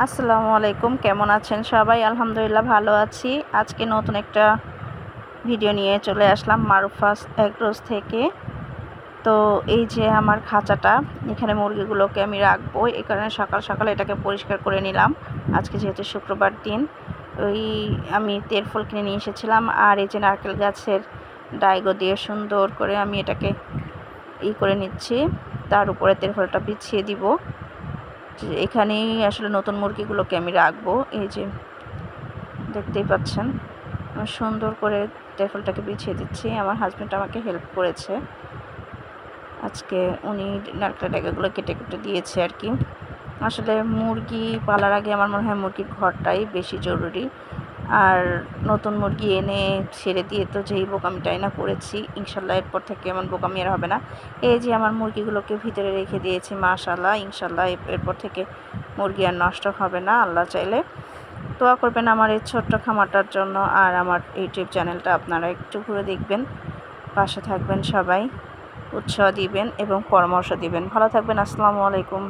আসসালামু আলাইকুম, কেমন আছেন সবাই? আলহামদুলিল্লাহ ভালো আছি। আজকে নতুন একটা ভিডিও নিয়ে চলে আসলাম মারুফাস এগরোজ থেকে। তো এই যে আমার খাঁচাটা, এখানে মুরগিগুলোকে আমি রাখবো, এই কারণে সকাল সকাল এটাকে পরিষ্কার করে নিলাম। আজকে যেহেতু শুক্রবার দিন, ওই আমি তেরফল কিনে নিয়ে এসেছিলাম। আর এই যে নারকেল গাছের ডাইগো দিয়ে সুন্দর করে আমি এটাকে করে নিচ্ছি, তার উপরে তেরফলটা বিছিয়ে দিব। এখানেই আসলে নতুন মুরগিগুলোকে আমি রাখবো। এই যে দেখতেই পাচ্ছেন, আমি সুন্দর করে টেফলটাকে বিছিয়ে দিচ্ছি। আমার হাজব্যান্ড আমাকে হেল্প করেছে আজকে, উনি নারকেল ডাগাগুলো কেটে কেটে দিয়েছে আর কি। আসলে মুরগি পালার আগে আমার মনে হয় মুরগির ঘরটাই বেশি জরুরি। আর নতুন মুরগি এনে ছেড়ে দিয়ে তো যেই বোকামিটাই না করেছি, ইনশাল্লাহ এরপর থেকে এমন বোকামি আর হবে না। এই যে আমার মুরগিগুলোকে ভিতরে রেখে দিয়েছি, মাশাআল্লাহ, ইনশাল্লাহ এরপর থেকে মুরগি আর নষ্ট হবে না। আল্লাহ চাইলে দোয়া করবেন আমার এই ছোট্ট খামারটার জন্য। আর আমার ইউটিউব চ্যানেলটা আপনারা একটু ঘুরে দেখবেন, পাশে থাকবেন সবাই, উৎসাহ দিবেন এবং পরামর্শ দিবেন। ভালো থাকবেন। আসসালামু আলাইকুম।